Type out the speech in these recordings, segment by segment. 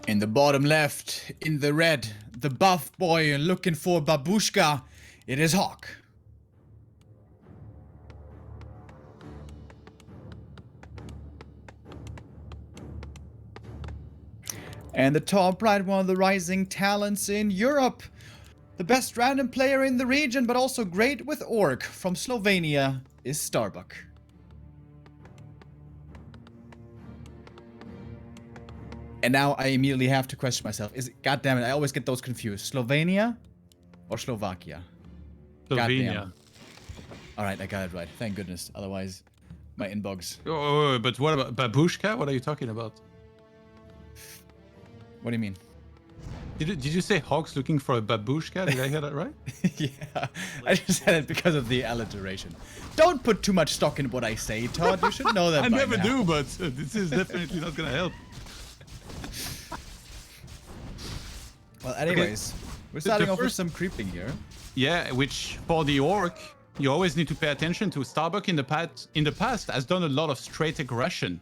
In the bottom left, in the red, the buff boy looking for Babushka, it is HawK. And the top right, one of the rising talents in Europe. The best random player in the region, but also great with Orc from Slovenia, is Starbuck. And now I immediately have to question myself. God damn it, I always get those confused. Slovenia or Slovakia? Slovenia. Alright, I got it right. Thank goodness. Otherwise, my inbox. Oh, but what about Babushka? What are you talking about? What do you mean? Did you say HawK's looking for a babushka? Did I hear that right? Yeah, I just said it because of the alliteration. Don't put too much stock in what I say, Todd. You should know that I by never now. do, but this is definitely not gonna help. Well, anyways, we're starting off with some creeping here. Yeah, which for the Orc, you always need to pay attention to. Starbuck in the past has done a lot of straight aggression.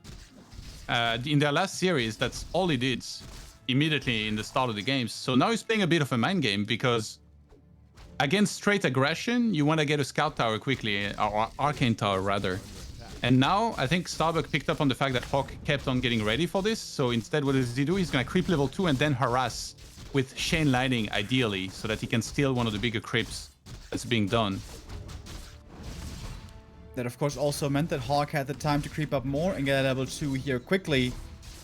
In their last series, that's all he did immediately in the start of the games. So now he's playing a bit of a mind game because against straight aggression, you want to get a scout tower quickly, or arcane tower rather. And now I think Starbuck picked up on the fact that HawK kept on getting ready for this. So instead, what does he do? He's going to creep level 2 and then harass with Chain Lightning, ideally, so that he can steal one of the bigger creeps that's being done. That, of course, also meant that HawK had the time to creep up more and get a level 2 here quickly.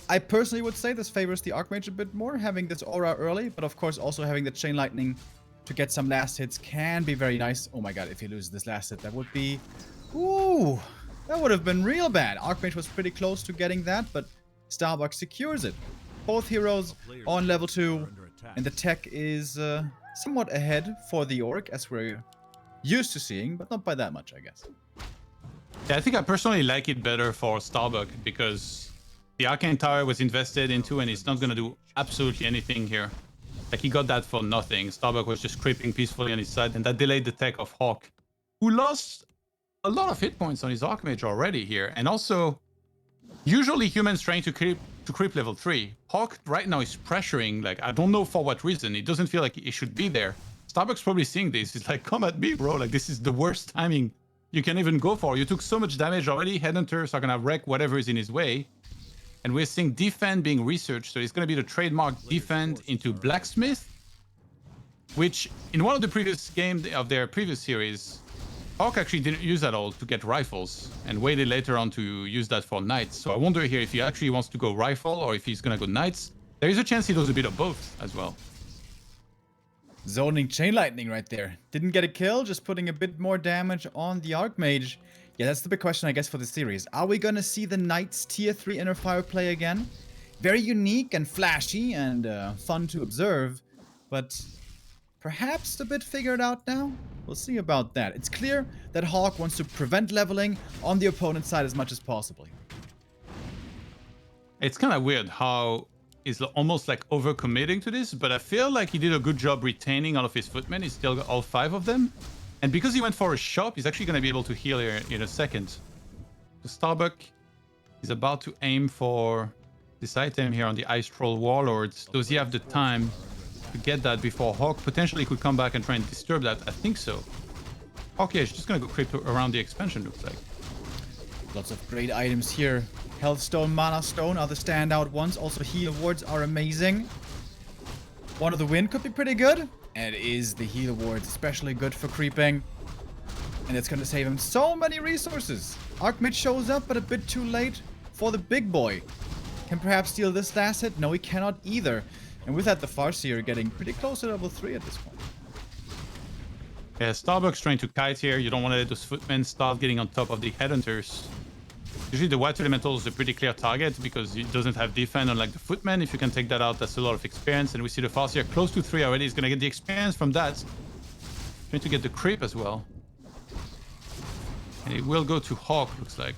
I personally would say this favors the Archmage a bit more, having this aura early, but of course also having the Chain Lightning to get some last hits can be very nice. Oh my god, if he loses this last hit, that would be... Ooh, that would have been real bad. Archmage was pretty close to getting that, but Starbuck secures it. Both heroes on level 2, and the tech is somewhat ahead for the Orc, as we're used to seeing, but not by that much, I guess. Yeah, I think I personally like it better for Starbuck because the Arcane Tower was invested into and he's not going to do absolutely anything here. Like, he got that for nothing. Starbuck was just creeping peacefully on his side, and that delayed the tech of HawK, who lost a lot of hit points on his Archmage already here. And also, usually humans trying to creep level 3. HawK right now is pressuring, like, I don't know for what reason. It doesn't feel like it should be there. Starbuck's probably seeing this. He's like, come at me, bro. Like, this is the worst timing you can even go for. You took so much damage already. Headhunters are going to wreck whatever is in his way. And we're seeing Defend being researched. So it's going to be the trademark Defend into Blacksmith, which in one of the previous games of their previous series, HawK actually didn't use that all to get rifles and waited later on to use that for knights. So I wonder here if he actually wants to go rifle or if he's going to go knights. There is a chance he does a bit of both as well. Zoning Chain Lightning right there. Didn't get a kill, just putting a bit more damage on the Archmage. Yeah, that's the big question, I guess, for the series. Are we gonna see the Knights Tier 3 Inner Fire play again? Very unique and flashy and fun to observe, but perhaps a bit figured out now? We'll see about that. It's clear that HawK wants to prevent leveling on the opponent's side as much as possible. It's kind of weird how he's almost like overcommitting to this, but I feel like he did a good job retaining all of his footmen. He's still got all 5 of them. And because he went for a shop, he's actually going to be able to heal here in a second. So Starbuck is about to aim for this item here on the Ice Troll Warlords. Does he have the time to get that before HawK potentially could come back and try and disturb that? I think so. Okay, he's just going to go creep around the expansion, looks like. Lots of great items here. Health Stone, Mana Stone are the standout ones. Also, heal wards are amazing. One of the Wind could be pretty good. And it is the heal wards, especially good for creeping. And it's going to save him so many resources. Archmage shows up, but a bit too late for the big boy. Can perhaps steal this last hit? No, he cannot either. And with that, the Farseer getting pretty close to level 3 at this point. Yeah, Starbuck's trying to kite here. You don't want to let those footmen start getting on top of the headhunters. Usually the White Elemental is a pretty clear target because it doesn't have defense unlike the footmen. If you can take that out, that's a lot of experience. And we see the Farseer close to 3 already. He's going to get the experience from that. Trying to get the creep as well. And it will go to HawK, looks like.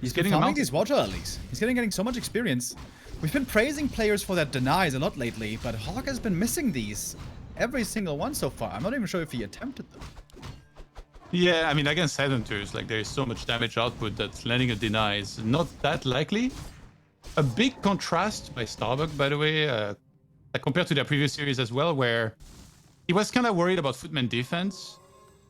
He's getting farming these water lilies. He's getting so much experience. We've been praising players for their denies a lot lately, but HawK has been missing these. Every single one so far. I'm not even sure if he attempted them. Yeah, I mean, against Headhunters, like, there is so much damage output that landing a deny is not that likely. A big contrast by Starbuck, by the way, compared to their previous series as well, where he was kind of worried about footman defense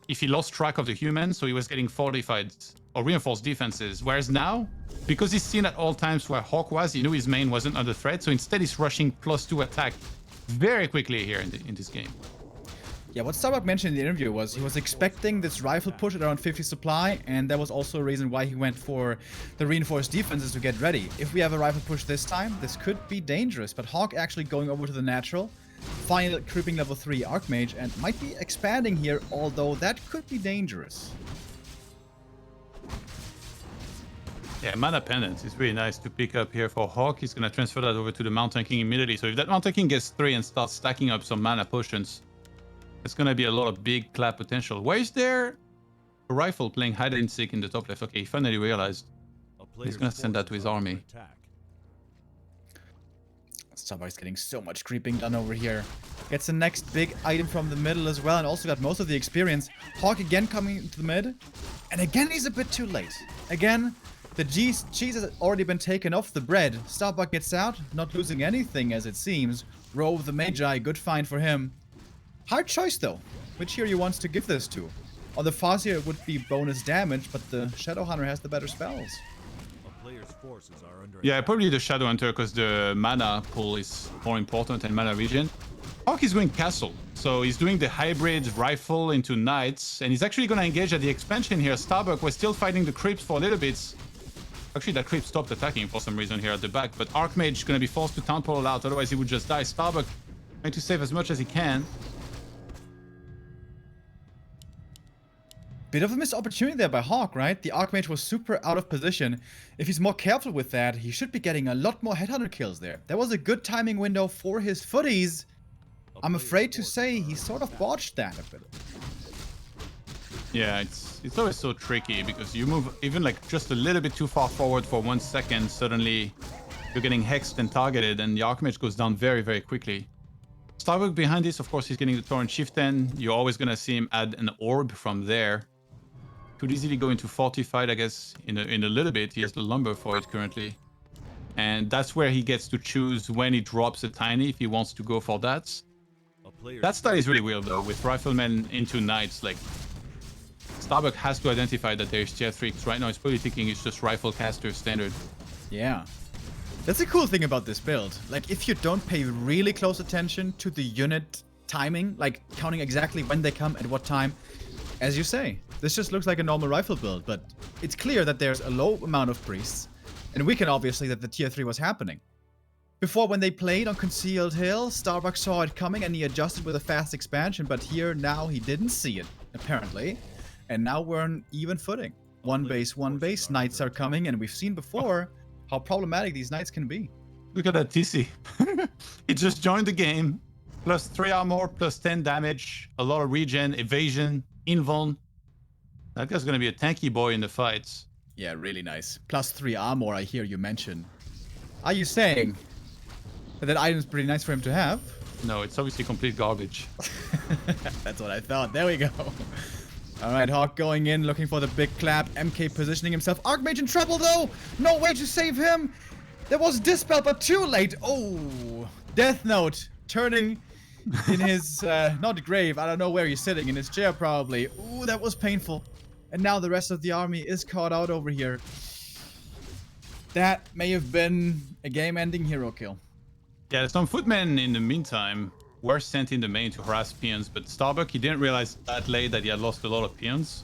if he lost track of the humans, so he was getting fortified or reinforced defenses. Whereas now, because he's seen at all times where HawK was, he knew his main wasn't under threat, so instead he's rushing +2 attack very quickly here in this game. Yeah, what Starbuck mentioned in the interview was he was expecting this rifle push at around 50 supply, and that was also a reason why he went for the reinforced defenses to get ready. If we have a rifle push this time, this could be dangerous, but HawK actually going over to the natural, final creeping level 3 Archmage, and might be expanding here, although that could be dangerous. Yeah, Mana Pendant is really nice to pick up here for HawK. He's going to transfer that over to the Mountain King immediately. So if that Mountain King gets 3 and starts stacking up some mana potions, it's going to be a lot of big clap potential. Why is there a rifle playing hide and seek in the top left? Okay, he finally realized. He's going to send that to his army. Starbuck's getting so much creeping done over here. Gets the next big item from the middle as well, and also got most of the experience. HawK again coming into the mid. And again, he's a bit too late. Again, the cheese has already been taken off the bread. Starbuck gets out, not losing anything as it seems. Row of the Magi, good find for him. Hard choice though. Which hero you wants to give this to? On the Farseer it would be bonus damage, but the Shadowhunter has the better spells. Yeah, probably the Shadowhunter because the mana pool is more important and mana regen. HawK is going castle, so he's doing the hybrid rifle into knights, and he's actually going to engage at the expansion here. Starbuck was still fighting the creeps for a little bit. Actually, that creep stopped attacking for some reason here at the back, but Archmage is going to be forced to town portal out, otherwise he would just die. Starbuck trying to save as much as he can. Bit of a missed opportunity there by HawK, right? The Archmage was super out of position. If he's more careful with that, he should be getting a lot more headhunter kills there. That was a good timing window for his footies. I'm afraid to say he sort of botched that a bit. Yeah, it's always so tricky because you move even like just a little bit too far forward for 1 second, suddenly you're getting hexed and targeted, and the Archmage goes down very, very quickly. Starbuck behind this, of course, he's getting the Torrent Chieftain. You're always going to see him add an orb from there. Could easily go into Fortified, I guess, in a little bit. He has the lumber for it currently. And that's where he gets to choose when he drops a tiny, if he wants to go for that. That style is really weird, though, with Riflemen into Knights. Like, Starbuck has to identify that there's tier 3, because right now he's probably thinking it's just Rifle Caster standard. Yeah. That's a cool thing about this build. Like, if you don't pay really close attention to the unit timing, like counting exactly when they come at what time, as you say, this just looks like a normal rifle build, but it's clear that there's a low amount of priests, and we can obviously that the tier 3 was happening. Before, when they played on Concealed Hill, Starbuck saw it coming and he adjusted with a fast expansion, but here now he didn't see it, apparently, and now we're on even footing. One base, knights are coming, and we've seen before how problematic these knights can be. Look at that TC. He just joined the game, plus 3 armor, plus 10 damage, a lot of regen, evasion, invuln. That guy's gonna be a tanky boy in the fights. Yeah, really nice. Plus 3 armor, I hear you mention. Are you saying that item's pretty nice for him to have? No, it's obviously complete garbage. That's what I thought. There we go. Alright, HawK going in, looking for the big clap. MK positioning himself. Archmage in trouble, though! No way to save him! There was Dispel, but too late! Oh! Death Note turning in his, not grave, I don't know where he's sitting, in his chair probably. Ooh, that was painful. And now the rest of the army is caught out over here. That may have been a game-ending hero kill. Yeah, some footmen in the meantime were sent in the main to harass peons, but Starbuck, he didn't realize that late that he had lost a lot of peons.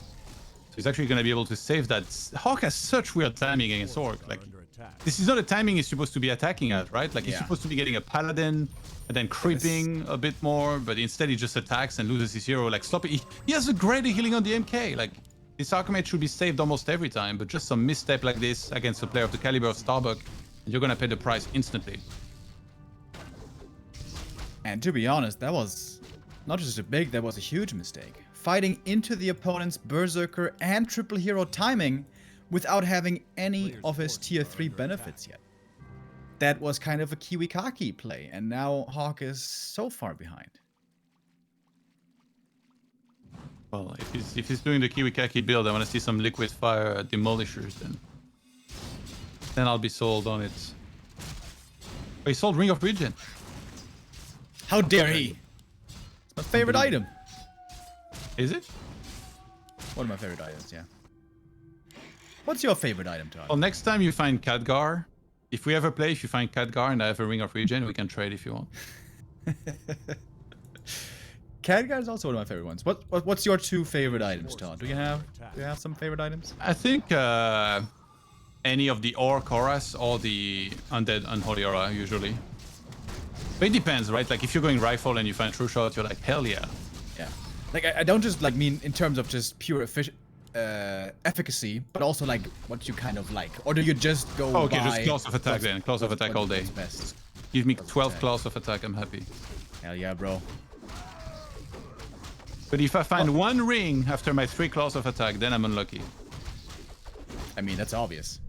So he's actually going to be able to save that. HawK has such weird timing against Orc. Like, this is not a timing he's supposed to be attacking at, right? Like, he's supposed to be getting a paladin and then creeping a bit more, but instead he just attacks and loses his hero. Like, stop it. He has a great healing on the MK. Like, this Archmage should be saved almost every time, but just some misstep like this against a player of the caliber of Starbuck, and you're going to pay the price instantly. And to be honest, that was not just a big, that was a huge mistake. Fighting into the opponent's Berserker and triple hero timing without having any of his tier 3 benefits yet. That was kind of a Kiwikaki play, and now HawK is so far behind. Well, if he's doing the Kiwikaki build, I want to see some liquid fire demolishers then. Then I'll be sold on it. Oh, he sold Ring of Regen. How dare he? It's my favorite item. Is it? One of my favorite items, yeah. What's your favorite item, Todd? Well, next time you find Khadgar, if we ever play, if you find Khadgar and I have a Ring of Regen, we can trade if you want. Khadgar is also one of my favorite ones. What's your two favorite items, Todd? Do you have some favorite items? I think any of the Orc Auras or the Undead Unholy Aura, usually. But it depends, right? Like, if you're going Rifle and you find True Shot, you're like, hell yeah. Yeah. Like, I don't just, like, mean in terms of just pure efficacy, but also, like, what you kind of like. Or do you just go okay, by... just Claws of Attack then. Claws of Attack all day. Best? Give me 12 Claws of Attack, I'm happy. Hell yeah, bro. But if I find one ring after my 3 Claws of Attack, then I'm unlucky. I mean, that's obvious.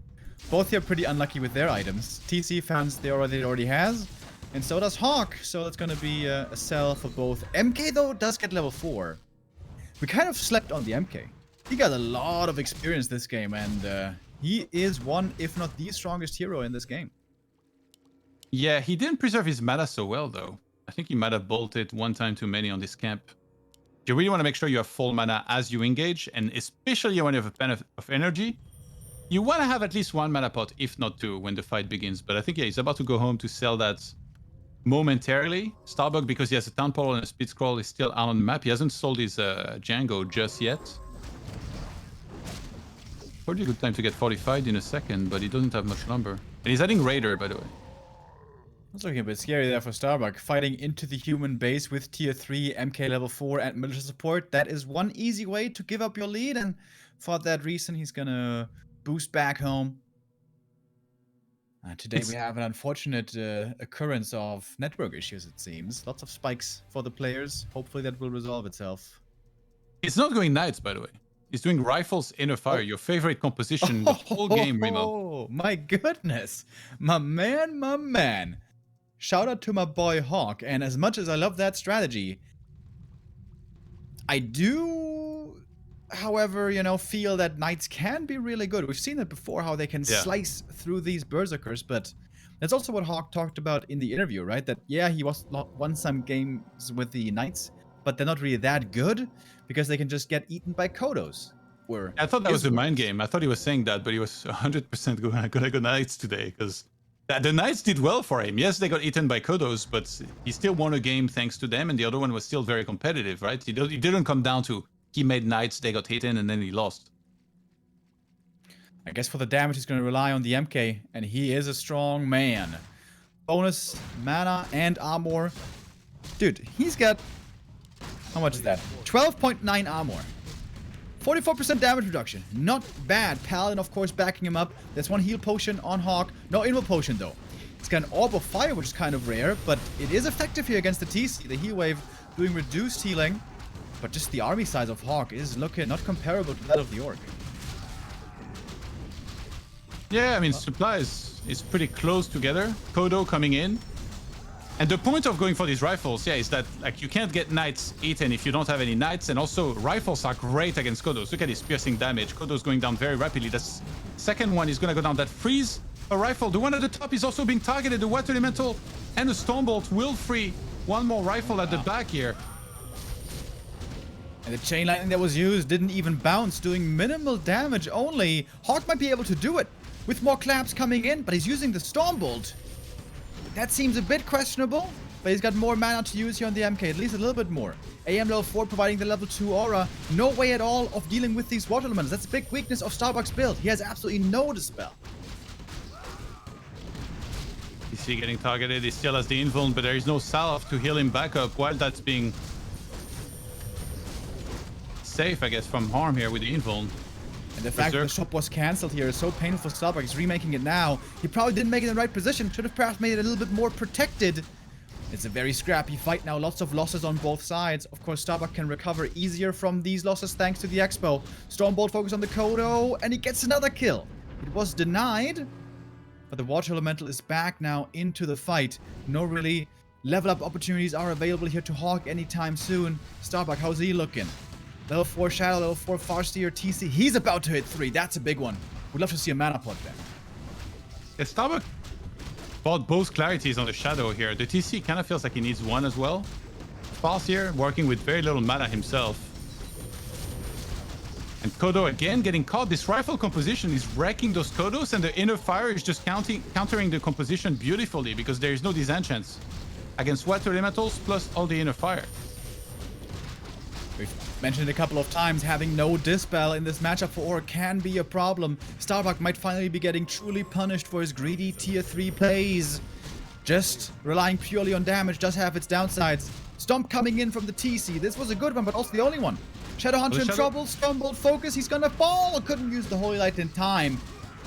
Both here pretty unlucky with their items. TC found the aura that it already has, and so does HawK. So that's gonna be a sell for both. MK, though, does get level 4. We kind of slept on the MK. He got a lot of experience this game, and he is one, if not the strongest hero in this game. Yeah, he didn't preserve his mana so well, though. I think he might have bolted one time too many on this camp. You really want to make sure you have full mana as you engage, and especially when you have a pen of energy, you want to have at least 1 mana pot, if not 2, when the fight begins. But I think, yeah, he's about to go home to sell that momentarily. Starbuck, because he has a Town Portal and a Speed Scroll, is still out on the map. He hasn't sold his Django just yet. Probably a good time to get fortified in a second, but he doesn't have much lumber. And he's adding Raider, by the way. It's looking a bit scary there for Starbuck. Fighting into the human base with tier 3, MK level 4 and militia support. That is one easy way to give up your lead, and for that reason he's gonna boost back home. Today we have an unfortunate occurrence of network issues, it seems. Lots of spikes for the players. Hopefully that will resolve itself. It's not going Knights, by the way. He's doing Rifles, Inner Fire, your favorite composition in the whole game, Remo. Oh, my goodness. My man, my man. Shout out to my boy HawK, and as much as I love that strategy, I do, however, you know, feel that Knights can be really good. We've seen it before, how they can slice through these Berserkers, but that's also what HawK talked about in the interview, right? That, yeah, he won some games with the Knights, but they're not really that good, because they can just get eaten by Kodos. I thought that was a mind game. I thought he was saying that, but he was 100% gonna go Knights today, because the Knights did well for him. Yes, they got eaten by Kodos, but he still won a game thanks to them, and the other one was still very competitive, right? It didn't come down to he made Knights, they got eaten, and then he lost. I guess for the damage, he's going to rely on the MK, and he is a strong man. Bonus, mana, and armor. Dude, he's got... How much is that? 12.9 armor. 44% damage reduction. Not bad. Paladin, of course, backing him up. There's one heal potion on HawK. No invo potion, though. It's got an Orb of Fire, which is kind of rare, but it is effective here against the TC. The heal wave doing reduced healing. But just the army size of HawK is looking not comparable to that of the Orc. Yeah, I mean, supplies is pretty close together. Kodo coming in. And the point of going for these rifles, yeah, is that like you can't get Knights eaten if you don't have any Knights, and also rifles are great against Kodos. Look at his piercing damage. Kodo's going down very rapidly. The second one is going to go down. That frees a rifle. The one at the top is also being targeted. The Water Elemental and the Stormbolt will free one more rifle at the back here. And the chain lightning that was used didn't even bounce, doing minimal damage only. HawK might be able to do it with more claps coming in, but he's using the Stormbolt. That seems a bit questionable, but he's got more mana to use here on the MK, at least a little bit more. AM level 4 providing the level 2 aura. No way at all of dealing with these water elements. That's a big weakness of Starbuck's build. He has absolutely no dispel. You see getting targeted. He still has the invuln, but there is no salve to heal him back up while that's being safe, I guess, from harm here with the invuln. And the fact that the shop was cancelled here is so painful for Starbuck. He's remaking it now. He probably didn't make it in the right position. Should have perhaps made it a little bit more protected. It's a very scrappy fight now. Lots of losses on both sides. Of course, Starbuck can recover easier from these losses thanks to the Expo. Stormbolt focus on the Kodo, and he gets another kill. It was denied, but the Water Elemental is back now into the fight. No really level up opportunities are available here to HawK anytime soon. Starbuck, how's he looking? Level 4 Shadow, level 4 Farseer, TC. He's about to hit 3. That's a big one. We'd love to see a mana pot there. Yeah, Starbuck bought both clarities on the Shadow here. The TC kind of feels like he needs one as well. Fast here, working with very little mana himself. And Kodo again getting caught. This rifle composition is wrecking those Kodos, and the inner fire is just countering the composition beautifully because there is no disenchants against water elementals plus all the inner fire. We've mentioned a couple of times, having no Dispel in this matchup for Aura can be a problem. Starbuck might finally be getting truly punished for his greedy tier 3 plays. Just relying purely on damage does have its downsides. Stomp coming in from the TC. This was a good one, but also the only one. Shadowhunter in trouble, stumbled, focus, he's gonna fall! Couldn't use the Holy Light in time.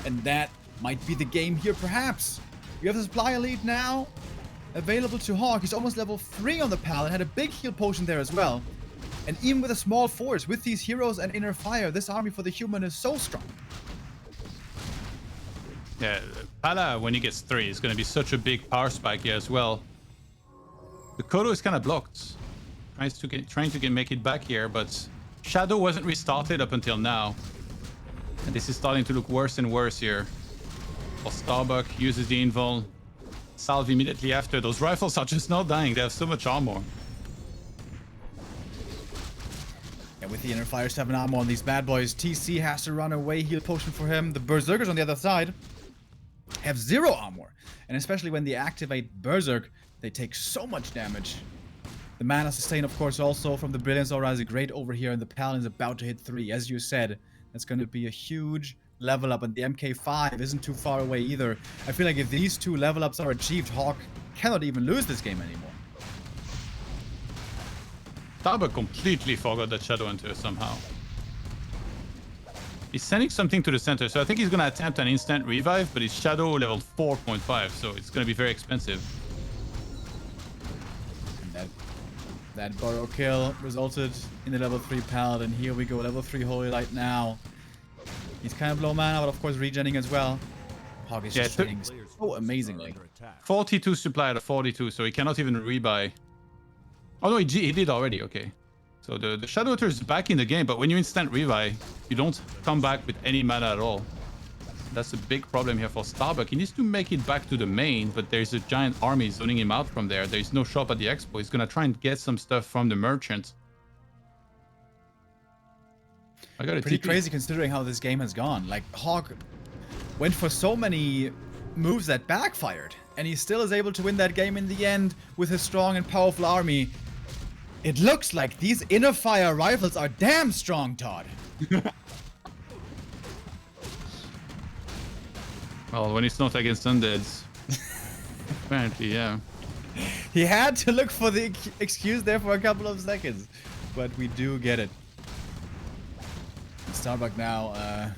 And that might be the game here, perhaps. You have the supply lead now available to HawK. He's almost level 3 on the Paladin, had a big heal potion there as well. And even with a small force, with these heroes and inner fire, this army for the human is so strong. Yeah, Pala, when he gets 3, is going to be such a big power spike here as well. The Kodo is kind of blocked. Trying to make it back here, but Shadow wasn't restarted up until now. And this is starting to look worse and worse here. Well, Starbuck uses the invul. Salve immediately after. Those rifles are just not dying. They have so much armor. And with the inner fire 7 armor on these bad boys, TC has to run away, heal potion for him. The Berserkers on the other side have 0 armor. And especially when they activate Berserk, they take so much damage. The mana sustain, of course, also from the Brilliance Aura is great over here, and the Paladin's about to hit 3. As you said, that's going to be a huge level up, and the MK5 isn't too far away either. I feel like if these 2 level ups are achieved, HawK cannot even lose this game anymore. Starbuck completely forgot that Shadowhunter somehow. He's sending something to the center, so I think he's going to attempt an instant revive, but his Shadow level 4.5, so it's going to be very expensive. That burrow kill resulted in the level 3 Paladin. Here we go, level 3 Holy Light now. He's kind of low mana, but of course regenning as well. HawK is just trading so amazingly. 42 supply out of 42, so he cannot even rebuy. Oh no, he did already, okay. So the Shadowhunter is back in the game, but when you instant rebuy, you don't come back with any mana at all. That's a big problem here for Starbuck. He needs to make it back to the main, but there's a giant army zoning him out from there. There's no shop at the expo. He's gonna try and get some stuff from the merchant. I got it. Pretty crazy considering how this game has gone. Like, HawK went for so many moves that backfired, and he still is able to win that game in the end with his strong and powerful army. It looks like these inner fire rifles are damn strong, Todd. Well, when it's not against undeads. Apparently, yeah. He had to look for the excuse there for a couple of seconds, but we do get it. Starbuck now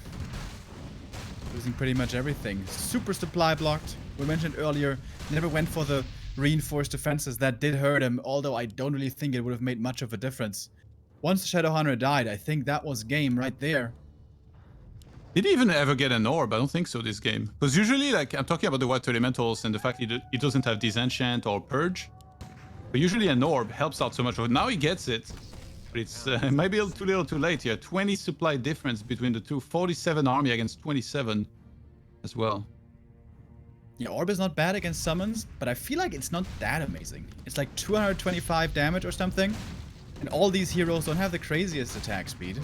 losing pretty much everything. Super supply blocked. We mentioned earlier, never went for the reinforced defenses. That did hurt him, although I don't really think it would have made much of a difference. Once the Shadowhunter died, I think that was game right there. Did he even ever get an orb? I don't think so this game. Because usually, like, I'm talking about the water elementals and the fact he doesn't have disenchant or purge. But usually an orb helps out so much. Now he gets it. But it's maybe a little too late here. 20 supply difference between the two. 47 army against 27 as well. Yeah, orb is not bad against summons, but I feel like it's not that amazing. It's like 225 damage or something. And all these heroes don't have the craziest attack speed.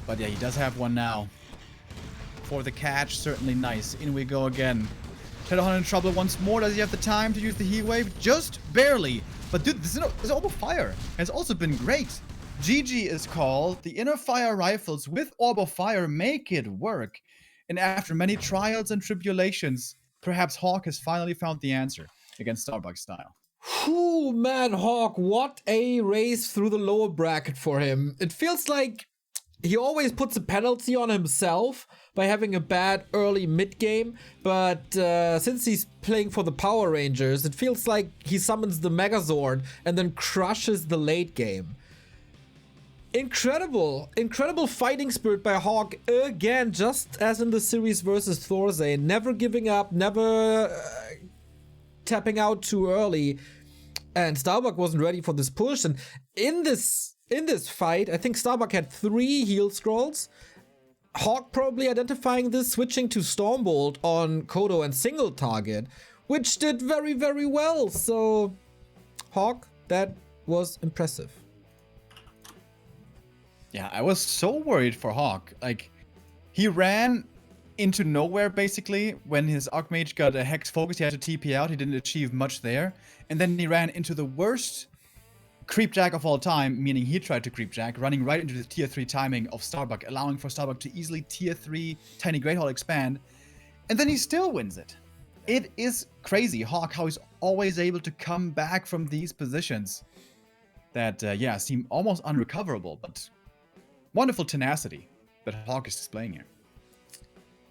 But yeah, he does have one now. For the catch, certainly nice. In we go again. Shadowhunter in trouble once more. Does he have the time to use the heat wave? Just barely. But dude, this Orb of Fire has also been great. GG is called. The inner fire rifles with Orb of Fire make it work. And after many trials and tribulations, perhaps HawK has finally found the answer against Starbuck style. Whew, man, HawK, what a race through the lower bracket for him. It feels like he always puts a penalty on himself by having a bad early mid game, but since he's playing for the Power Rangers, it feels like he summons the Megazord and then crushes the late game. Incredible fighting spirit by HawK again, just as in the series versus Thorzane. Never giving up, never tapping out too early. And Starbuck wasn't ready for this push. And in this fight, I think Starbuck had 3 heal scrolls. HawK probably identifying this, switching to Stormbolt on Kodo and single target, which did very, very well. So, HawK, that was impressive. Yeah, I was so worried for HawK. Like, he ran into nowhere, basically. When his Archmage got a Hex focus, he had to TP out. He didn't achieve much there. And then he ran into the worst creepjack of all time, meaning he tried to creepjack, running right into the tier 3 timing of Starbuck, allowing for Starbuck to easily tier 3 Tiny Great Hall expand. And then he still wins it. It is crazy, HawK, how he's always able to come back from these positions that, seem almost unrecoverable, but wonderful tenacity that HawK is displaying here.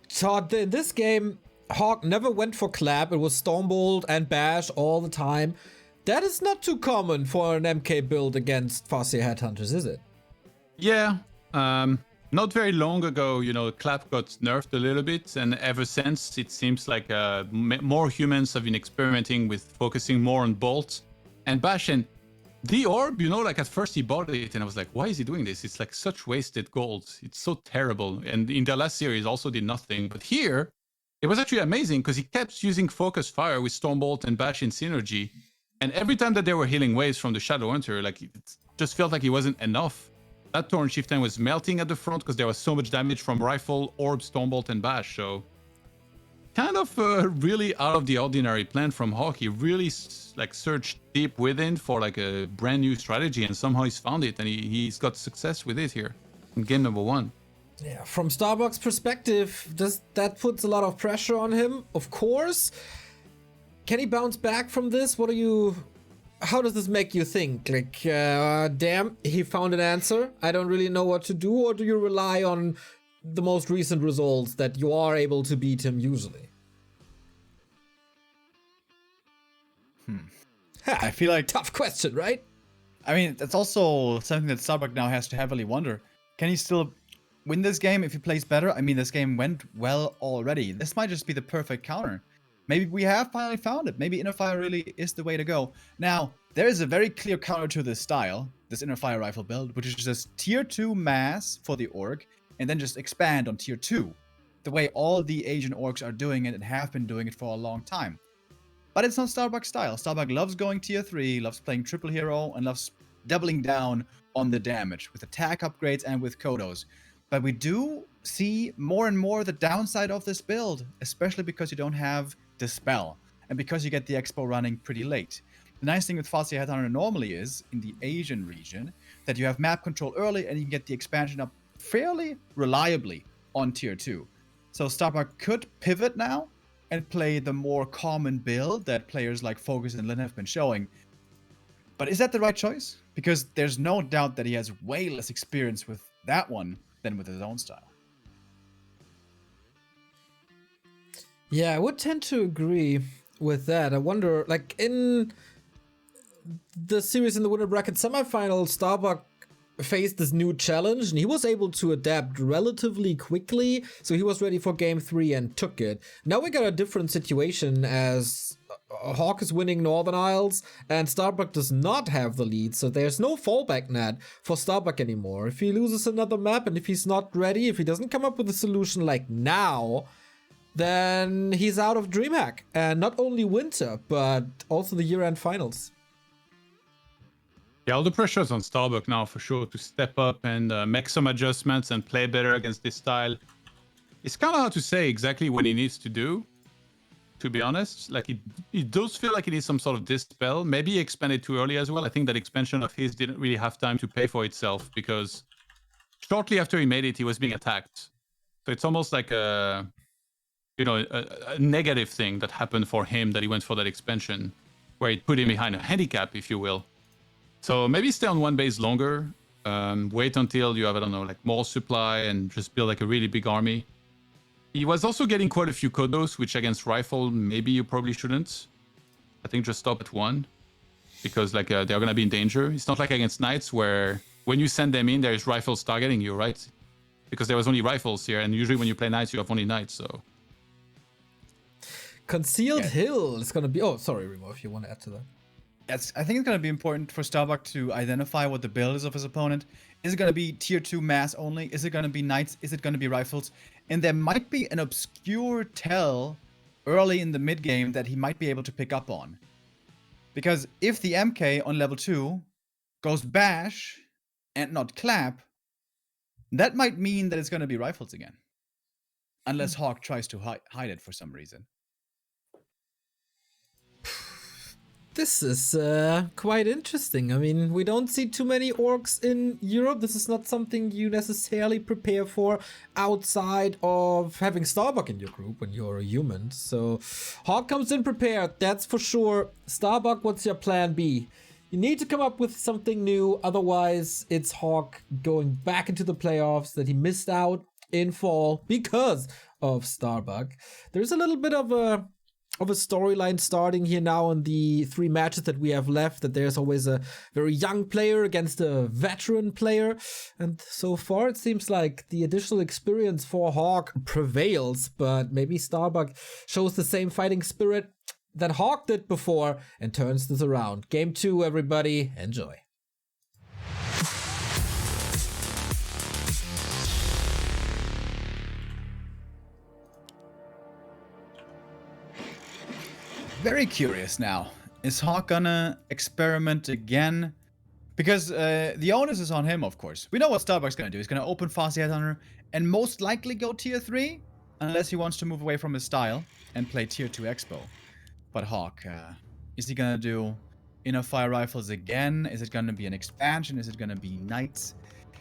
So in this game, HawK never went for clap. It was Stormbolt and Bash all the time. That is not too common for an MK build against Farseer Headhunters, is it? Yeah. Not very long ago, clap got nerfed a little bit, and ever since it seems like more humans have been experimenting with focusing more on Bolt and Bash. And the orb, at first he bought it and I was like, why is he doing this? It's like such wasted gold. It's so terrible. And in the last series also did nothing. But here, it was actually amazing because he kept using Focus Fire with Stormbolt and Bash in synergy. And every time that they were healing waves from the Shadowhunter, like, it just felt like it wasn't enough. That Torn Chieftain was melting at the front because there was so much damage from Rifle, Orb, Stormbolt, and Bash. So kind of really out of the ordinary plan from HawK. He really searched deep within for like a brand new strategy, and somehow he's found it, and he's got success with it here in game number 1. Yeah, from Starbuck's perspective, that puts a lot of pressure on him, of course. Can he bounce back from this? How does this make you think? Like, damn, he found an answer. I don't really know what to do. Or do you rely on the most recent results that you are able to beat him usually? I feel like... Tough question, right? I mean, that's also something that Starbuck now has to heavily wonder. Can he still win this game if he plays better? I mean, this game went well already. This might just be the perfect counter. Maybe we have finally found it. Maybe Inner Fire really is the way to go. Now, there is a very clear counter to this style, this Inner Fire Rifle build, which is just tier 2 mass for the Orc, and then just expand on tier 2. The way all the Asian Orcs are doing it and have been doing it for a long time. But it's not Starbuck's style. Starbuck loves going tier 3, loves playing triple hero, and loves doubling down on the damage with attack upgrades and with Kodos. But we do see more and more the downside of this build, especially because you don't have Dispel, and because you get the Expo running pretty late. The nice thing with Farseer Headhunter normally is, in the Asian region, that you have map control early and you can get the expansion up fairly reliably on tier 2. So Starbuck could pivot now and play the more common build that players like Focus and Lin have been showing. But is that the right choice? Because there's no doubt that he has way less experience with that one than with his own style. Yeah, I would tend to agree with that. I wonder, like, in the series in the winner bracket semifinal, Starbuck faced this new challenge and he was able to adapt relatively quickly, so he was ready for game 3 and took it. Now we got a different situation as HawK is winning Northern Isles and Starbuck does not have the lead, so there's no fallback net for Starbuck anymore. If he loses another map and if he's not ready, if he doesn't come up with a solution like now, then he's out of DreamHack, and not only winter, but also the year-end finals. Yeah, all the pressure's on Starbuck now for sure to step up and make some adjustments and play better against this style. It's kind of hard to say exactly what he needs to do, to be honest. Like, it does feel like he needs some sort of dispel. Maybe he expanded too early as well. I think that expansion of his didn't really have time to pay for itself because shortly after he made it, he was being attacked. So it's almost like a negative thing that happened for him, that he went for that expansion, where it put him behind a handicap, if you will. So maybe stay on one base longer, wait until you have, I don't know, like more supply and just build like a really big army. He was also getting quite a few Kodos, which against Rifle, maybe you probably shouldn't. I think just stop at 1, because like they're gonna be in danger. It's not like against Knights where when you send them in, there's Rifles targeting you, right? Because there was only Rifles here, and usually when you play Knights, you have only Knights, so... Concealed Hill is going to be... Oh, sorry, Remo, if you want to add to that. Yes, I think it's going to be important for Starbuck to identify what the build is of his opponent. Is it going to be tier 2 mass only? Is it going to be knights? Is it going to be rifles? And there might be an obscure tell early in the mid game that he might be able to pick up on. Because if the MK on level 2 goes bash and not clap, that might mean that it's going to be rifles again. Unless HawK tries to hide it for some reason. This is quite interesting. I mean, we don't see too many orcs in Europe. This is not something you necessarily prepare for outside of having Starbuck in your group when you're a human. So HawK comes in prepared, that's for sure. Starbuck, what's your plan B? You need to come up with something new, otherwise it's HawK going back into the playoffs that he missed out in fall because of Starbuck. There's a little bit of a storyline starting here now in the 3 matches that we have left, that there's always a very young player against a veteran player, and so far it seems like the additional experience for HawK prevails, but maybe Starbuck shows the same fighting spirit that HawK did before and turns this around. Game 2, everybody, enjoy. Very curious now. Is HawK gonna experiment again? Because the onus is on him, of course. We know what Starbuck's gonna do. He's gonna open Fast Headhunter and most likely go tier 3, unless he wants to move away from his style and play tier 2 Expo. But HawK, is he gonna do Inner Fire Rifles again? Is it gonna be an expansion? Is it gonna be Knights?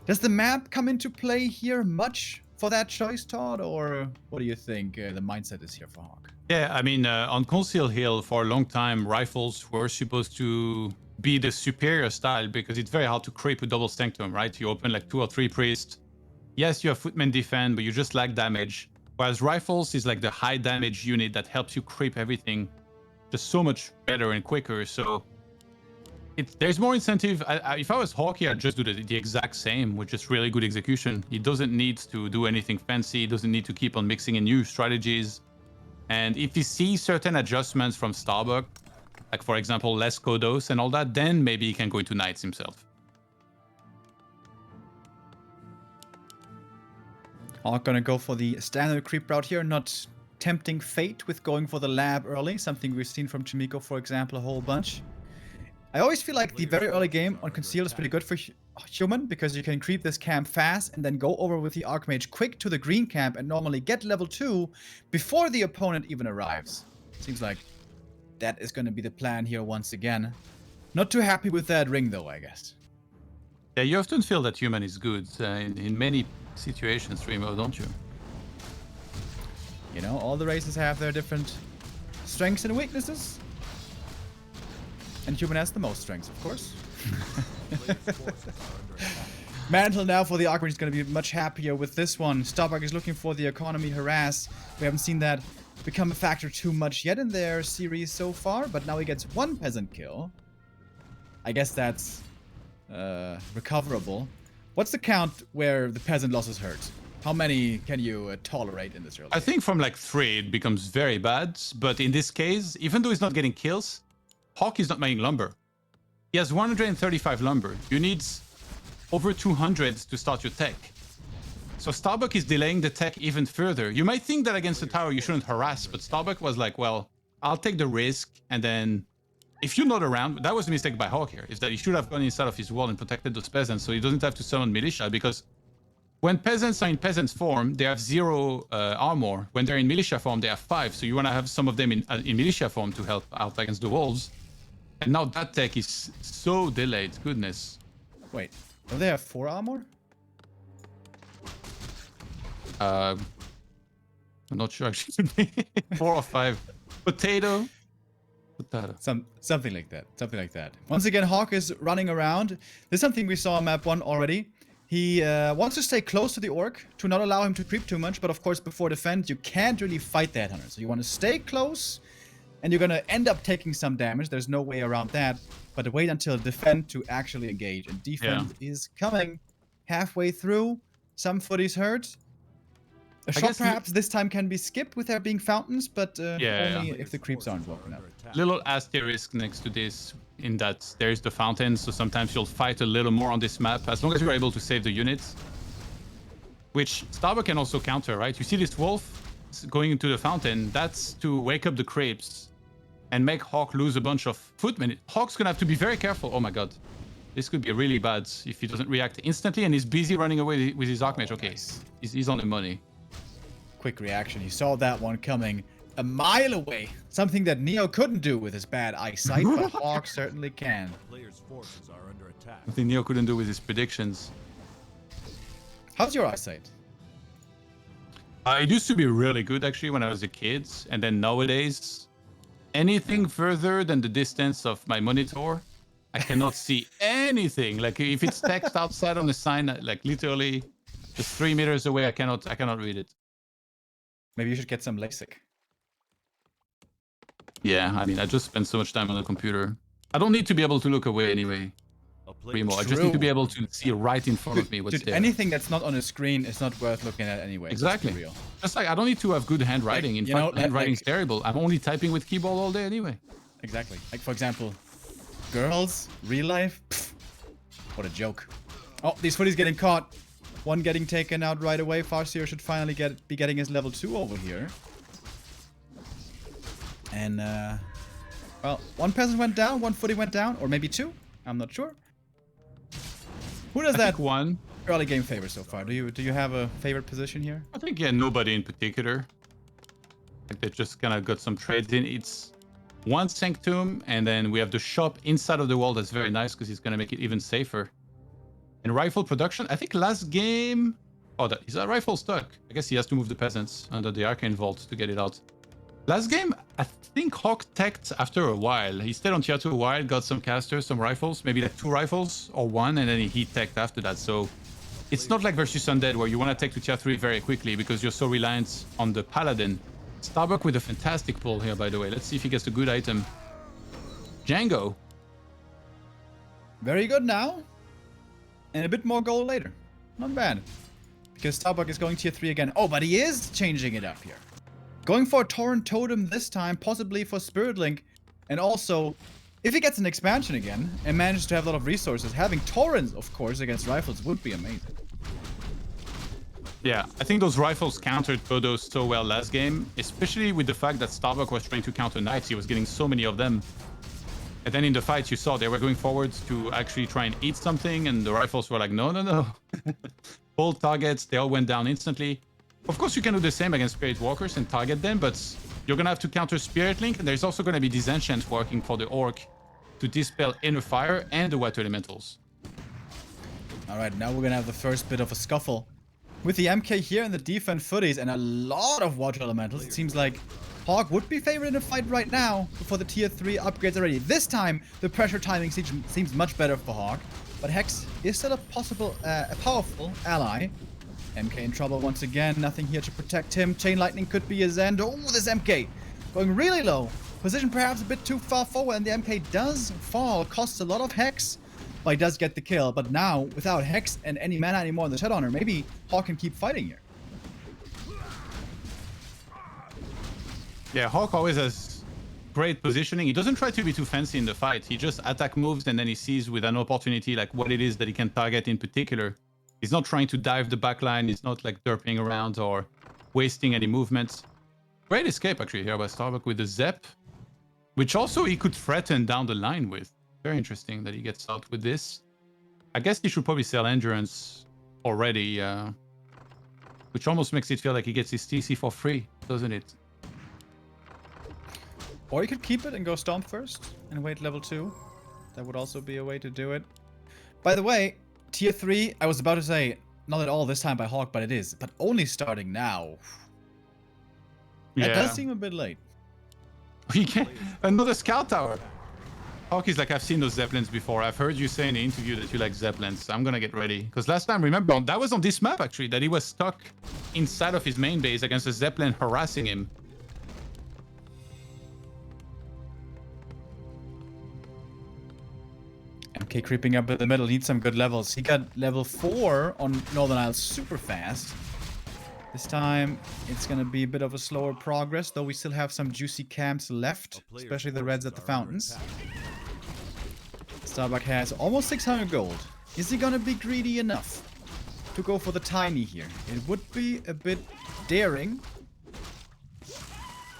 Does the map come into play here much for that choice, Todd? Or what do you think the mindset is here for HawK? Yeah, I mean, on Conceal Hill for a long time, rifles were supposed to be the superior style because it's very hard to creep with double Sanctum, right? You open like 2 or 3 priests. Yes, you have Footman defend, but you just lack damage. Whereas rifles is like the high damage unit that helps you creep everything just so much better and quicker. So there's more incentive. If I was HawK here, I'd just do the exact same with just really good execution. He doesn't need to do anything fancy. He doesn't need to keep on mixing in new strategies. And if he sees certain adjustments from Starbuck, like for example, less Kodos and all that, then maybe he can go into Knights himself. HawK gonna go for the standard creep route here, not tempting fate with going for the lab early, something we've seen from Chimiko, for example, a whole bunch. I always feel like the very early game on Conceal is pretty good for human, because you can creep this camp fast and then go over with the Archmage quick to the green camp and normally get level 2 before the opponent even arrives. Seems like that is going to be the plan here once again. Not too happy with that ring though, I guess. Yeah, you often feel that human is good in many situations, Remo, don't you? You know, all the races have their different strengths and weaknesses. And human has the most strengths, of course. Mantle now for the Archmage is going to be much happier with this one. Starbuck is looking for the economy harass. We haven't seen that become a factor too much yet in their series so far, but now he gets 1 peasant kill. I guess that's recoverable. What's the count where the peasant losses hurt? How many can you tolerate in this early? I think from like 3 it becomes very bad, but in this case, even though he's not getting kills, HawK is not making lumber. He has 135 lumber. You need over 200 to start your tech. So Starbuck is delaying the tech even further. You might think that against the tower you shouldn't harass, but Starbuck was like, well, I'll take the risk, and then if you're not around, that was a mistake by HawK here, is that he should have gone inside of his wall and protected those peasants so he doesn't have to summon militia, because when peasants are in peasants form, they have 0 armor. When they're in militia form, they have 5. So you want to have some of them in militia form to help out against the wolves. And now that tech is so delayed, goodness. Wait, don't they have 4 armor? I'm not sure actually. 4 or 5. Potato. Something like that. Something like that. Once again, HawK is running around. There's something we saw on map 1 already. He wants to stay close to the orc to not allow him to creep too much, but of course before defend you can't really fight that hunter. So you want to stay close, and you're gonna end up taking some damage. There's no way around that. But wait until defend to actually engage. And defend is coming halfway through. Some footies hurt. A shot perhaps this time can be skipped with there being fountains, but only if the creeps aren't woken up. Little asterisk next to this. in that there's the fountain, so sometimes you'll fight a little more on this map, as long as you're able to save the units. Which Starbuck can also counter, right? You see this wolf going into the fountain, that's to wake up the crepes and make HawK lose a bunch of footmen. HawK's gonna have to be very careful. Oh my god. This could be really bad if he doesn't react instantly and he's busy running away with his Archmage. Okay, nice. He's on the money. Quick reaction. He saw that one coming a mile away. Something that Neo couldn't do with his bad eyesight, but HawK certainly can. Players' forces are under attack. Something Neo couldn't do with his predictions. How's your eyesight? It used to be really good actually when I was a kid, and then nowadays, anything further than the distance of my monitor, I cannot see anything. Like if it's text outside on the sign, like literally just 3 meters away, I cannot read it. Maybe you should get some LASIK. Yeah, I mean, I just spend so much time on the computer. I don't need to be able to look away anyway. Primo, I just need to be able to see right in front of me what's there. Anything that's not on a screen is not worth looking at anyway. Exactly. Real. Just like I don't need to have good handwriting. Like, in fact, handwriting's terrible. I'm only typing with keyboard all day anyway. Exactly. Like for example, girls, real life. Pfft, what a joke. Oh, these footies getting caught. One getting taken out right away. Farseer should finally be getting his level 2 over here. And well, one peasant went down, one footy went down, or maybe 2. I'm not sure. Who does that one early game favor so far? Do you have a favorite position here? I think nobody in particular. Like they just kind of got some trades in. It's one sanctum, and then we have the shop inside of the wall. That's very nice because it's gonna make it even safer. And rifle production. I think last game. Oh, is that rifle stuck? I guess he has to move the peasants under the arcane vault to get it out. Last game, I think HawK teched after a while. He stayed on tier 2 a while, got some casters, some rifles, maybe like 2 rifles or 1, and then he teched after that. So it's not like versus Undead where you want to take to tier 3 very quickly because you're so reliant on the Paladin. Starbuck with a fantastic pull here, by the way. Let's see if he gets a good item. Django. Very good now. And a bit more gold later. Not bad. Because Starbuck is going tier 3 again. Oh, but he is changing it up here. Going for a Torrent Totem this time, possibly for Spirit Link. And also, if he gets an expansion again and manages to have a lot of resources, having Torrents, of course, against rifles would be amazing. Yeah, I think those rifles countered Bodo so well last game, especially with the fact that Starbuck was trying to counter knights. He was getting so many of them. And then in the fight, you saw they were going forwards to actually try and eat something, and the rifles were like, no, no, no. Bold targets, they all went down instantly. Of course, you can do the same against Spirit Walkers and target them, but you're going to have to counter Spirit Link, and there's also going to be disenchant working for the Orc to dispel Inner Fire and the Water Elementals. Alright, now we're going to have the first bit of a scuffle. With the MK here and the defense footies and a lot of Water Elementals, it seems like HawK would be favored in a fight right now before the tier 3 upgrades already. This time, the pressure timing seems much better for HawK, but Hex is still a powerful ally. MK in trouble once again, nothing here to protect him. Chain Lightning could be his end. Oh, this MK going really low. Position perhaps a bit too far forward, and the MK does fall. Costs a lot of Hex, but he does get the kill. But now, without Hex and any mana anymore in the Shadow Hunter, maybe HawK can keep fighting here. Yeah, HawK always has great positioning. He doesn't try to be too fancy in the fight. He just attack moves, and then he sees with an opportunity like what it is that he can target in particular. He's not trying to dive the backline. He's not like derping around or wasting any movements. Great escape actually here by Starbuck with the Zep, which also he could threaten down the line with. Very interesting that he gets out with this. I guess he should probably sell Endurance already, which almost makes it feel like he gets his TC for free, doesn't it? Or you could keep it and go Stomp first and wait level 2. That would also be a way to do it. By the way, tier 3, I was about to say, not at all this time by HawK, but it is. But only starting now. Yeah. That does seem a bit late. We can another scout tower. HawK is like, I've seen those Zeppelins before. I've heard you say in the interview that you like Zeppelins. I'm gonna get ready. Because last time, remember, that was on this map actually, that he was stuck inside of his main base against a Zeppelin harassing him. MK creeping up in the middle, needs some good levels. He got level 4 on Northern Isles super fast. This time, it's going to be a bit of a slower progress, though we still have some juicy camps left, especially the reds at the fountains. Starbuck has almost 600 gold. Is he gonna be greedy enough to go for the tiny here? It would be a bit daring.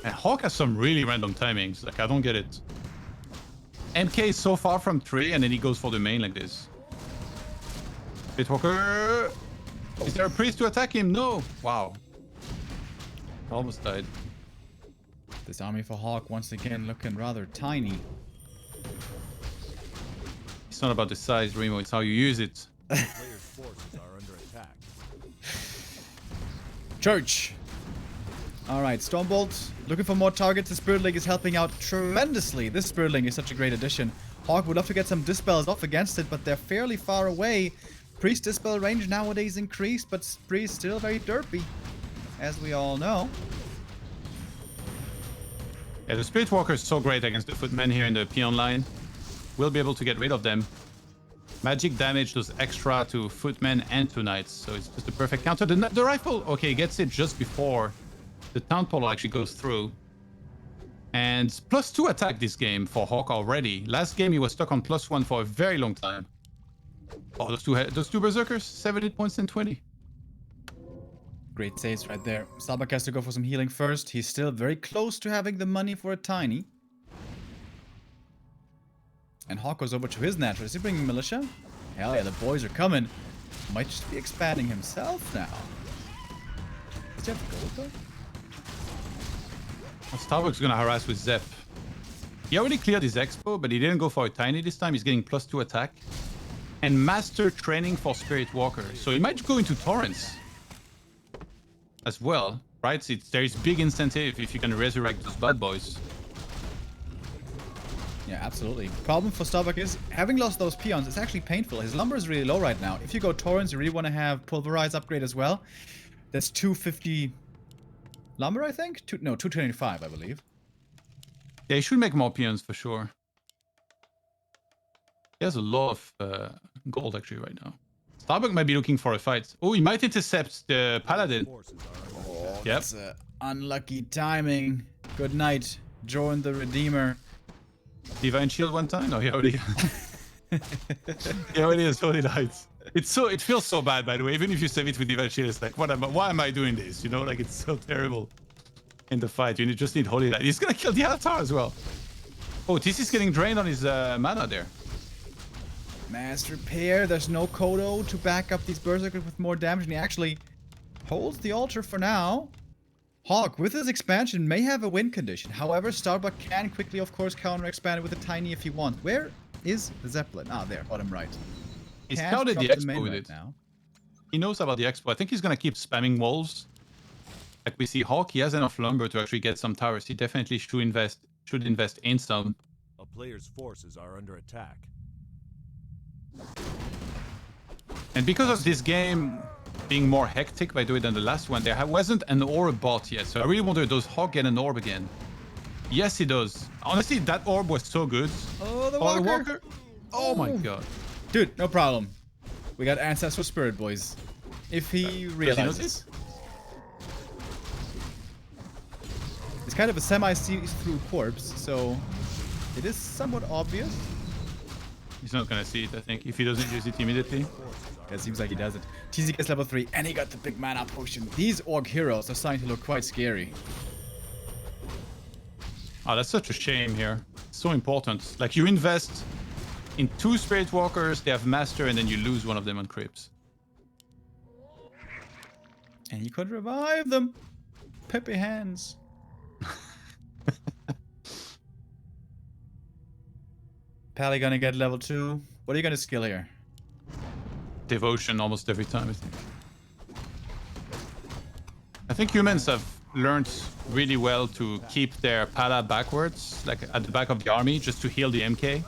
And HawK has some really random timings. Like, I don't get it. MK is so far from 3, and then he goes for the main like this. Pitwalker! Is there a priest to attack him? No! Wow. Almost died. This army for HawK once again looking rather tiny. It's not about the size, Remo, it's how you use it. Players' forces are under attack. Church! Alright, Stormbolt, looking for more targets. The Spirit Link is helping out tremendously. This Spirit Link is such a great addition. HawK would love to get some Dispels off against it, but they're fairly far away. Priest Dispel range nowadays increased, but Priest still very derpy, as we all know. Yeah, the Spirit Walker is so great against the Footmen here in the peon line. We'll be able to get rid of them. Magic damage does extra to Footmen and to Knights, so it's just a perfect counter. The rifle, okay, gets it just before the Town Portal actually goes through. And +2 attack this game for HawK already. Last game he was stuck on +1 for a very long time. Oh, those two Berserkers, 70 points and 20. Great saves right there. Starbuck has to go for some healing first. He's still very close to having the money for a tiny. And HawK goes over to his natural. Is he bringing militia? Hell yeah, the boys are coming. Might just be expanding himself now. Does he have gold though? Well, Starbuck's gonna harass with Zep. He already cleared his expo, but he didn't go for a tiny this time. He's getting +2 attack. And master training for Spirit Walker. So he might go into Torrents as well, right? There is big incentive if you can resurrect those bad boys. Yeah, absolutely. Problem for Starbuck is, having lost those peons, it's actually painful. His lumber is really low right now. If you go Torrents, you really want to have Pulverize upgrade as well. That's 250 lumber, I think? 225, I believe. Yeah, he should make more peons for sure. He has a lot of gold actually right now. Starbuck might be looking for a fight. Oh, he might intercept the Paladin. Oh, Yep. that's unlucky timing. Good night, Jordan the Redeemer. Divine Shield one time? No, he already... he already has Holy Lights. It feels so bad, by the way. Even if you save it with Divine Shield, it's like, why am I doing this? You know, like, it's so terrible in the fight. You just need Holy Light. He's gonna kill the Altar as well. Oh, TC is getting drained on his mana there. Mass Repair. There's no Kodo to back up these Berserkers with more damage, and he actually holds the altar for now. HawK, with his expansion, may have a win condition. However, Starbuck can quickly, of course, counter-expand it with a tiny if he wants. Where is the Zeppelin? Ah, there, bottom right. He's Can't scouted the drop expo with right it. now. He knows about the expo. I think he's gonna keep spamming walls. Like we see HawK, he has enough lumber to actually get some towers. He definitely should invest in some. A player's forces are under attack. And because of this game being more hectic, by the way, than the last one, there wasn't an orb bought yet. So I really wonder, does HawK get an orb again? Yes, he does. Honestly, that orb was so good. Oh, the Oh, Walker. Oh my god. Dude, no problem. We got Ancestral Spirit, boys. If he realizes. It's kind of a semi-see-through corpse, so it is somewhat obvious. He's not gonna see it, I think, if he doesn't use it immediately. Yeah, it seems like he doesn't. TZ gets level 3, and he got the big mana potion. These Orc heroes are starting to look quite scary. Oh, that's such a shame here. It's so important. Like, you invest in 2 Spirit Walkers, they have Master, and then you lose one of them on Crypts. And he could revive them. Peppy hands. Pally gonna get level 2. What are you gonna skill here? Devotion almost every time, I think. I think humans have learned really well to keep their Pala backwards, like at the back of the army, just to heal the MK,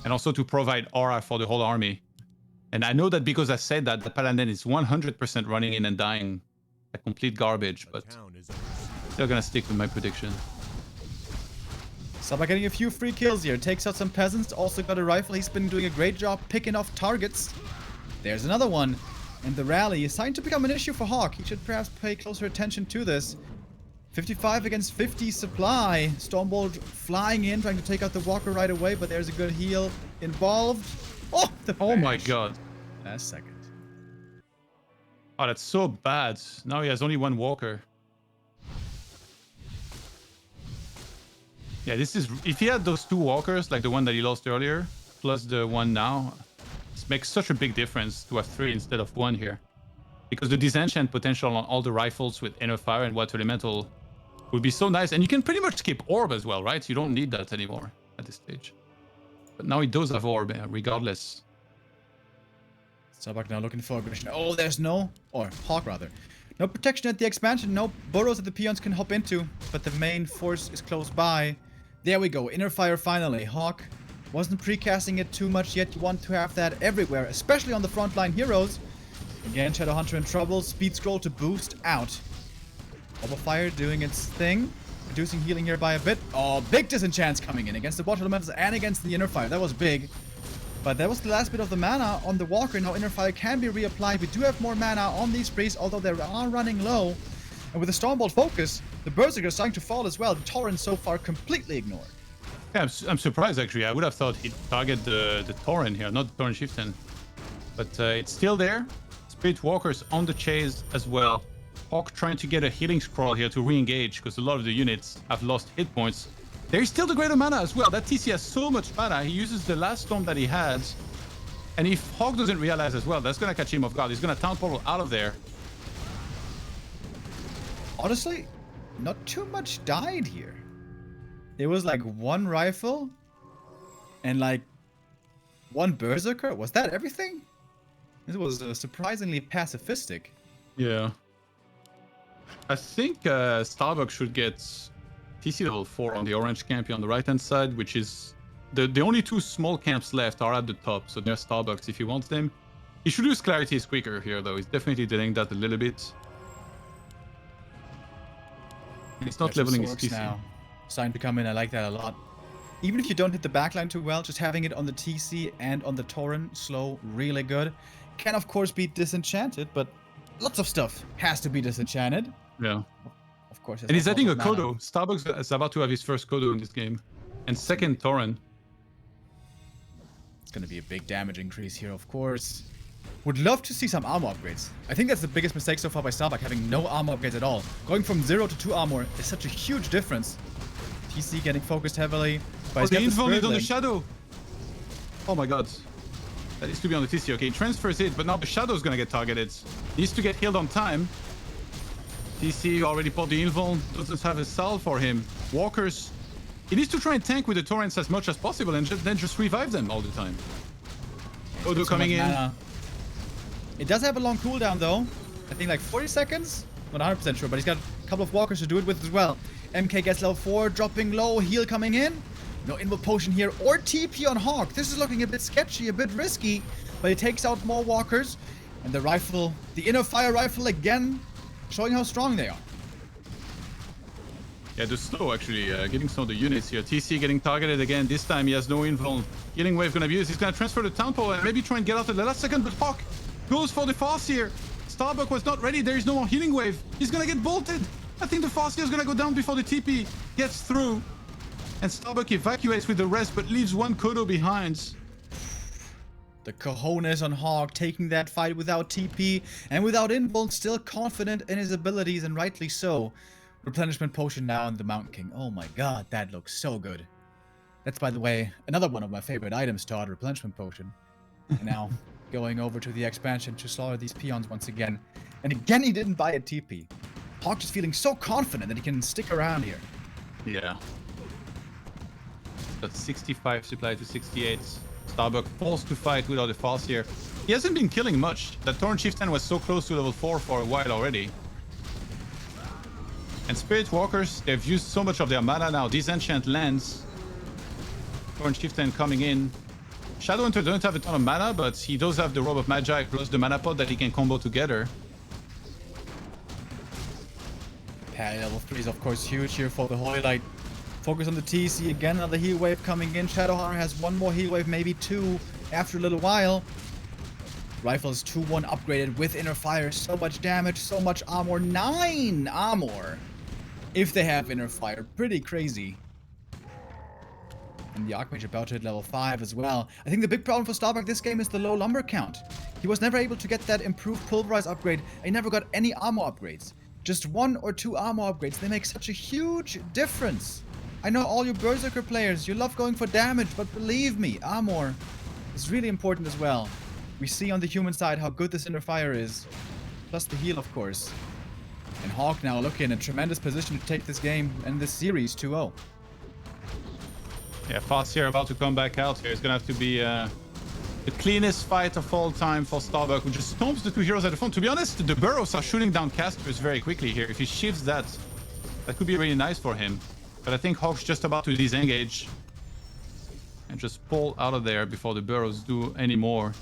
and also to provide aura for the whole army. And I know that because I said that, the Paladin is 100% running in and dying, like complete garbage, but still gonna stick with my prediction. Starbuck getting a few free kills here. Takes out some peasants. Also got a rifle. He's been doing a great job picking off targets. There's another one. And the rally is starting to become an issue for HawK. He should perhaps pay closer attention to this. 55 against 50 supply. Stormbolt flying in, trying to take out the walker right away, but there's a good heal involved. Oh, the Oh my bash. god. Last second. Oh, that's so bad. Now he has only one walker. Yeah, this is... If he had those two walkers, like the one that he lost earlier, plus the one now, this makes such a big difference to have 3 instead of 1 here. Because the disenchant potential on all the rifles with Inner Fire and Water Elemental would be so nice. And you can pretty much skip Orb as well, right? You don't need that anymore at this stage. But now he does have Orb, regardless. Starbuck now looking for aggression. Oh, there's no... Or HawK, rather. No protection at the expansion. No burrows that the peons can hop into. But the main force is close by. There we go. Inner Fire finally. HawK wasn't precasting it too much yet. You want to have that everywhere, especially on the frontline heroes. Again, Shadowhunter in trouble. Speed scroll to boost out. Orb of Fire doing its thing. Reducing healing here by a bit. Oh, big disenchants coming in against the Water Elementals and against the Inner Fire. That was big. But that was the last bit of the mana on the Walker. Now Inner Fire can be reapplied. We do have more mana on these priests, although they are running low. And with the Stormbolt focus, the Berserker is starting to fall as well. The Torrent so far completely ignored. Yeah, I'm surprised actually. I would have thought he'd target the Torrent here, not the Torrent Chieftain. But it's still there. Spirit Walkers on the chase as well. HawK trying to get a healing scroll here to re-engage because a lot of the units have lost hit points. There's still the greater mana as well. That TC has so much mana. He uses the last storm that he had. And if HawK doesn't realize as well, that's going to catch him off guard. He's going to Town Portal out of there. Honestly, not too much died here. There was like one rifle and like one Berserker. Was that everything? This was surprisingly pacifistic. Yeah. I think Starbuck should get TC level 4 on the orange camp here on the right-hand side, which is... The only 2 small camps left are at the top, so they're Starbucks if he wants them. He should use Clarity's quicker here, though. He's definitely delaying that a little bit. He's not leveling his TC. Now. Starting to come in, I like that a lot. Even if you don't hit the backline too well, just having it on the TC and on the Torrent, slow, really good. Can of course be disenchanted, but lots of stuff has to be disenchanted. Yeah. Of course. And he's adding a Kodo. Starbucks is about to have his first Kodo in this game. And second Torrent. It's going to be a big damage increase here, of course. Would love to see some armor upgrades. I think that's the biggest mistake so far by Starbuck, having no armor upgrades at all. Going from 0 to 2 armor is such a huge difference. TC getting focused heavily. But the invuln is on the Shadow. Oh my god. That needs to be on the TC. Okay, he transfers it, but now the Shadow is going to get targeted. Needs to get healed on time. TC already bought the invuln. Doesn't have a salve for him. Walkers. He needs to try and tank with the Torrents as much as possible and then just revive them all the time. Kodo coming in. Mana. It does have a long cooldown though. I think like 40 seconds? Not 100% sure, but he's got a couple of walkers to do it with as well. MK gets level 4, dropping low, heal coming in. No invoke potion here or TP on HawK. This is looking a bit sketchy, a bit risky, but he takes out more walkers. And the rifle, the Inner Fire rifle again, showing how strong they are. Yeah, the slow actually, getting some of the units here. TC getting targeted again. This time he has no invuln. Healing wave gonna be used. He's gonna transfer the Town Portal and maybe try and get out at the last second, but HawK goes for the Farseer. Starbuck was not ready. There is no more healing wave. He's gonna get bolted. I think the Farseer is gonna go down before the TP gets through. And Starbuck evacuates with the rest, but leaves one Kodo behind. The cojones on HawK taking that fight without TP and without invuln, still confident in his abilities, and rightly so. Replenishment potion now on the Mountain King. Oh my god, that looks so good. That's, by the way, another one of my favorite items, Todd, replenishment potion. And now going over to the expansion to slaughter these peons once again. And again, he didn't buy a TP. HawK just feeling so confident that he can stick around here. Yeah. That's 65 supply to 68. Starbuck forced to fight without a Farseer. He hasn't been killing much. That Torrent Chieftain was so close to level 4 for a while already. And Spirit Walkers, they've used so much of their mana now. Disenchant lands. Torrent Chieftain coming in. Shadowhunter doesn't have a ton of mana, but he does have the Robe of Magi plus the mana pod that he can combo together. Parry level 3 is of course huge here for the Holy Light. Focus on the TC again, another heal wave coming in. Shadowhunter has one more heal wave, maybe 2 after a little while. Rifles 2-1 upgraded with Inner Fire. So much damage, so much armor. 9 armor. if they have Inner Fire. Pretty crazy. And the Archmage about to hit level 5 as well. I think the big problem for Starbuck this game is the low lumber count. He was never able to get that improved Pulverize upgrade. He never got any armor upgrades. Just 1 or 2 armor upgrades. They make such a huge difference. I know all you Berserker players, you love going for damage, but believe me, armor is really important as well. We see on the human side how good this Inner Fire is. Plus the heal, of course. And HawK now looking in a tremendous position to take this game and this series 2-0. Yeah, Fast here about to come back out here. It's gonna have to be the cleanest fight of all time for Starbuck, who just stomps the 2 heroes at the front. To be honest, the burrows are shooting down casters very quickly here. If he shifts that, that could be really nice for him. But I think HawK's just about to disengage and just pull out of there before the burrows do any more.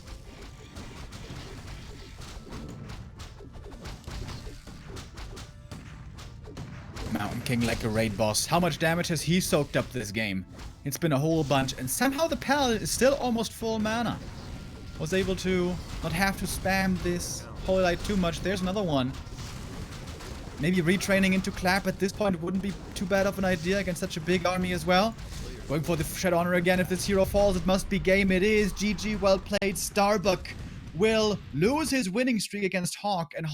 Mountain King like a raid boss. How much damage has he soaked up this game? It's been a whole bunch, and somehow the Paladin is still almost full mana. Was able to not have to spam this Holy Light too much. There's another one. Maybe retraining into Clap at this point wouldn't be too bad of an idea against such a big army as well. Going for the Shadow Honor again. If this hero falls, it must be game. It is. GG, well played. Starbuck will lose his winning streak against HawK, and